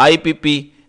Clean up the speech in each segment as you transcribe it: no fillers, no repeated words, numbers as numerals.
IPP,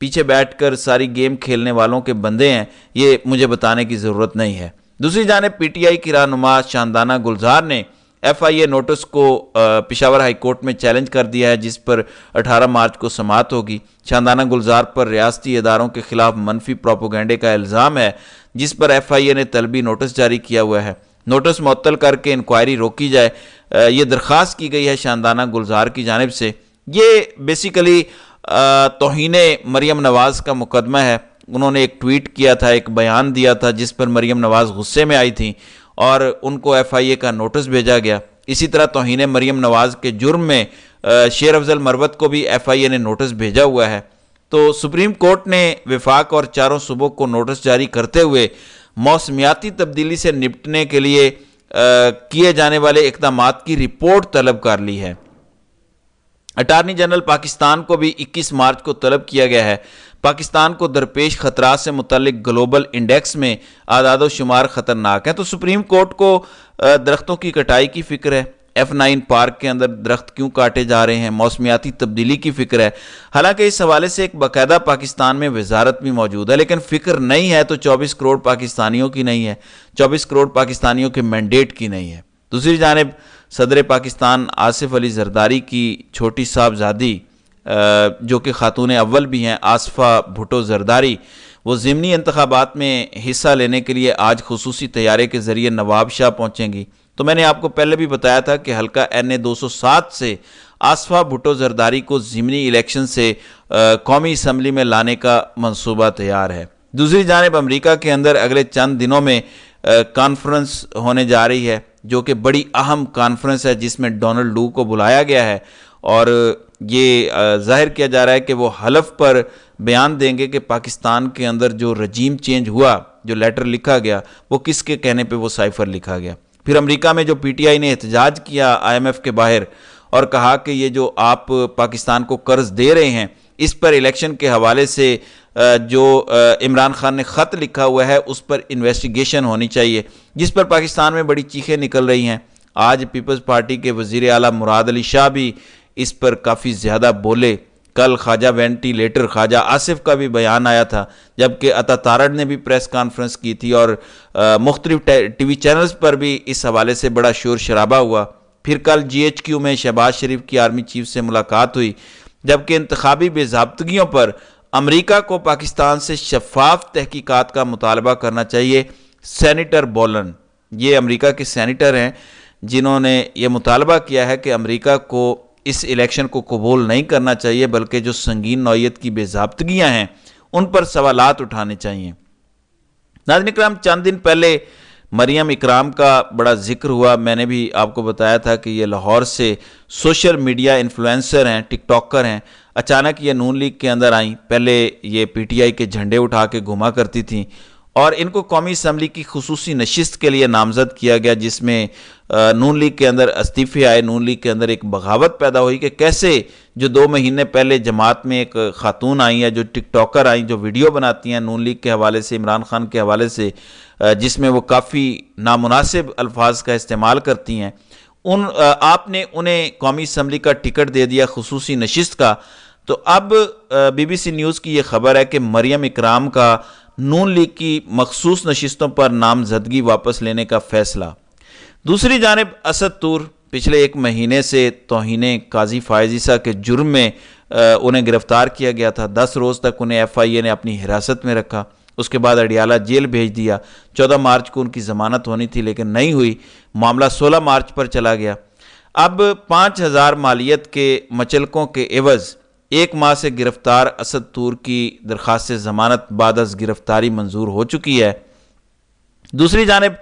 پیچھے بیٹھ کر ساری گیم کھیلنے والوں کے بندے ہیں، یہ مجھے بتانے کی ضرورت نہیں ہے۔ دوسری جانب پی ٹی آئی کی رہنما شاندانہ گلزار نے ایف آئی اے نوٹس کو پشاور ہائی کورٹ میں چیلنج کر دیا ہے، جس پر 18 مارچ کو سماعت ہوگی۔ شاندانہ گلزار پر ریاستی اداروں کے خلاف منفی پروپیگنڈے کا الزام ہے، جس پر ایف آئی اے نے طلبی نوٹس جاری کیا ہوا ہے۔ نوٹس معطل کر کے انکوائری روکی جائے، یہ درخواست کی گئی ہے شاندانہ گلزار کی جانب سے۔ یہ بیسیکلی توہین مریم نواز کا مقدمہ ہے۔ انہوں نے ایک ٹویٹ کیا تھا، ایک بیان دیا تھا، جس پر مریم نواز غصے میں آئی تھیں اور ان کو ایف آئی اے کا نوٹس بھیجا گیا۔ اسی طرح توہین مریم نواز کے جرم میں شیر افضل مروت کو بھی ایف آئی اے نے نوٹس بھیجا ہوا ہے۔ تو سپریم کورٹ نے وفاق اور چاروں صوبوں کو نوٹس جاری کرتے ہوئے موسمیاتی تبدیلی سے نپٹنے کے لیے کیے جانے والے اقدامات کی رپورٹ طلب کر لی ہے۔ اٹارنی جنرل پاکستان کو بھی 21 مارچ کو طلب کیا گیا ہے۔ پاکستان کو درپیش خطرات سے متعلق گلوبل انڈیکس میں اعداد و شمار خطرناک ہیں۔ تو سپریم کورٹ کو درختوں کی کٹائی کی فکر ہے، F9 پارک کے اندر درخت کیوں کاٹے جا رہے ہیں، موسمیاتی تبدیلی کی فکر ہے۔ حالانکہ اس حوالے سے ایک باقاعدہ پاکستان میں وزارت بھی موجود ہے، لیکن فکر نہیں ہے تو 24 کروڑ پاکستانیوں کی نہیں ہے، 24 کروڑ پاکستانیوں کے مینڈیٹ کی نہیں ہے۔ دوسری جانب صدر پاکستان آصف علی زرداری کی چھوٹی صاحبزادی جو کہ خاتون اول بھی ہیں، آصفہ بھٹو زرداری، وہ ضمنی انتخابات میں حصہ لینے کے لیے آج خصوصی طیارے کے ذریعے نواب شاہ پہنچیں گی۔ تو میں نے آپ کو پہلے بھی بتایا تھا کہ حلقہ NA 207 سے آصفہ بھٹو زرداری کو ضمنی الیکشن سے قومی اسمبلی میں لانے کا منصوبہ تیار ہے۔ دوسری جانب امریکہ کے اندر اگلے چند دنوں میں کانفرنس ہونے جا رہی ہے، جو کہ بڑی اہم کانفرنس ہے، جس میں ڈونلڈ لو کو بلایا گیا ہے اور یہ ظاہر کیا جا رہا ہے کہ وہ حلف پر بیان دیں گے کہ پاکستان کے اندر جو رجیم چینج ہوا، جو لیٹر لکھا گیا، وہ کس کے کہنے پہ وہ سائفر لکھا گیا۔ پھر امریکہ میں جو پی ٹی آئی نے احتجاج کیا IMF کے باہر اور کہا کہ یہ جو آپ پاکستان کو قرض دے رہے ہیں، اس پر الیکشن کے حوالے سے جو عمران خان نے خط لکھا ہوا ہے اس پر انویسٹیگیشن ہونی چاہیے، جس پر پاکستان میں بڑی چیخیں نکل رہی ہیں۔ آج پیپلز پارٹی کے وزیر اعلیٰ مراد علی شاہ بھی اس پر کافی زیادہ بولے۔ کل خواجہ وینٹیلیٹر خواجہ آصف کا بھی بیان آیا تھا، جبکہ عطا تارڑ نے بھی پریس کانفرنس کی تھی اور مختلف ٹی وی چینلز پر بھی اس حوالے سے بڑا شور شرابہ ہوا۔ پھر کل GHQ میں شہباز شریف کی آرمی چیف سے ملاقات ہوئی، جبکہ انتخابی بے ضابطگیوں پر امریکہ کو پاکستان سے شفاف تحقیقات کا مطالبہ کرنا چاہیے۔ سینیٹر بولن، یہ امریکہ کے سینیٹر ہیں، جنہوں نے یہ مطالبہ کیا ہے کہ امریکہ کو اس الیکشن کو قبول نہیں کرنا چاہیے، بلکہ جو سنگین نوعیت کی بے ضابطگیاں ہیں ان پر سوالات اٹھانے چاہیے۔ ناظرین اکرام، چند دن پہلے مریم اکرام کا بڑا ذکر ہوا۔ میں نے بھی آپ کو بتایا تھا کہ یہ لاہور سے سوشل میڈیا انفلوئنسر ہیں، ٹک ٹاکر ہیں۔ اچانک یہ نون لیگ کے اندر آئیں۔ پہلے یہ پی ٹی آئی کے جھنڈے اٹھا کے گھوما کرتی تھیں اور ان کو قومی اسمبلی کی خصوصی نشست کے لیے نامزد کیا گیا، جس میں نون لیگ کے اندر استعفے آئے۔ نون لیگ کے اندر ایک بغاوت پیدا ہوئی کہ کیسے جو 2 مہینے پہلے جماعت میں ایک خاتون آئیں یا جو ٹک ٹاکر آئیں، جو ویڈیو بناتی ہیں نون لیگ کے حوالے سے، عمران خان کے حوالے سے، جس میں وہ کافی نامناسب الفاظ کا استعمال کرتی ہیں، آپ نے انہیں قومی اسمبلی کا ٹکٹ دے دیا، خصوصی نشست کا۔ تو اب BBC نیوز کی یہ خبر ہے کہ مریم اکرام کا نون لیگ کی مخصوص نشستوں پر نامزدگی واپس لینے کا فیصلہ۔ دوسری جانب اسد طور پچھلے 1 مہینے سے توہین قاضی فائز عیسیٰ کے جرم میں انہیں گرفتار کیا گیا تھا۔ 10 روز تک انہیں FIA نے اپنی حراست میں رکھا، اس کے بعد اڈیالہ جیل بھیج دیا۔ 14 مارچ کو ان کی ضمانت ہونی تھی لیکن نہیں ہوئی، معاملہ 16 مارچ پر چلا گیا۔ اب 5000 مالیت کے مچلکوں کے عوض 1 ماہ سے گرفتار اسد طور کی درخواست ضمانت بعد از گرفتاری منظور ہو چکی ہے۔ دوسری جانب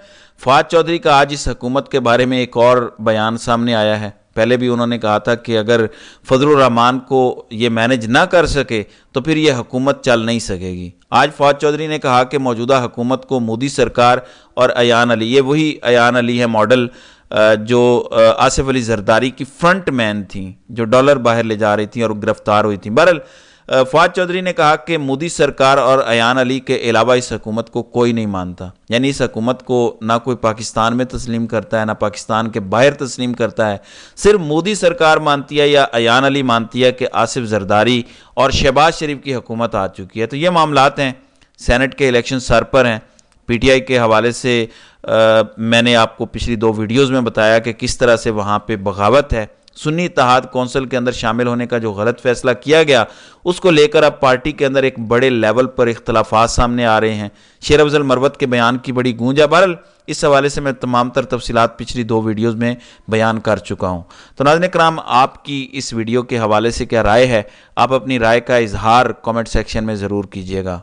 فواد چودھری کا آج اس حکومت کے بارے میں ایک اور بیان سامنے آیا ہے۔ پہلے بھی انہوں نے کہا تھا کہ اگر فضل الرحمان کو یہ مینج نہ کر سکے تو پھر یہ حکومت چل نہیں سکے گی۔ آج فواد چودھری نے کہا کہ موجودہ حکومت کو مودی سرکار اور ایان علی، یہ وہی ایان علی ہے ماڈل جو آصف علی زرداری کی فرنٹ مین تھیں، جو ڈالر باہر لے جا رہی تھیں اور گرفتار ہوئی تھیں۔ بہرحال فواد چودھری نے کہا کہ مودی سرکار اور ایان علی کے علاوہ اس حکومت کو کوئی نہیں مانتا، یعنی اس حکومت کو نہ کوئی پاکستان میں تسلیم کرتا ہے نہ پاکستان کے باہر تسلیم کرتا ہے، صرف مودی سرکار مانتی ہے یا ایان علی مانتی ہے کہ آصف زرداری اور شہباز شریف کی حکومت آ چکی ہے۔ تو یہ معاملات ہیں، سینٹ کے الیکشن سر پر ہیں۔ پی ٹی آئی کے حوالے سے میں نے آپ کو پچھلی 2 ویڈیوز میں بتایا کہ کس طرح سے وہاں پہ بغاوت ہے، سنی اتحاد کونسل کے اندر شامل ہونے کا جو غلط فیصلہ کیا گیا اس کو لے کر اب پارٹی کے اندر ایک بڑے لیول پر اختلافات سامنے آ رہے ہیں۔ شیر افضل مروت کے بیان کی بڑی گونج ہے۔ بہرحال اس حوالے سے میں تمام تر تفصیلات پچھلی 2 ویڈیوز میں بیان کر چکا ہوں۔ تو ناظرین کرام، آپ کی اس ویڈیو کے حوالے سے کیا رائے ہے؟ آپ اپنی رائے کا اظہار کامنٹ سیکشن میں ضرور کیجیے گا۔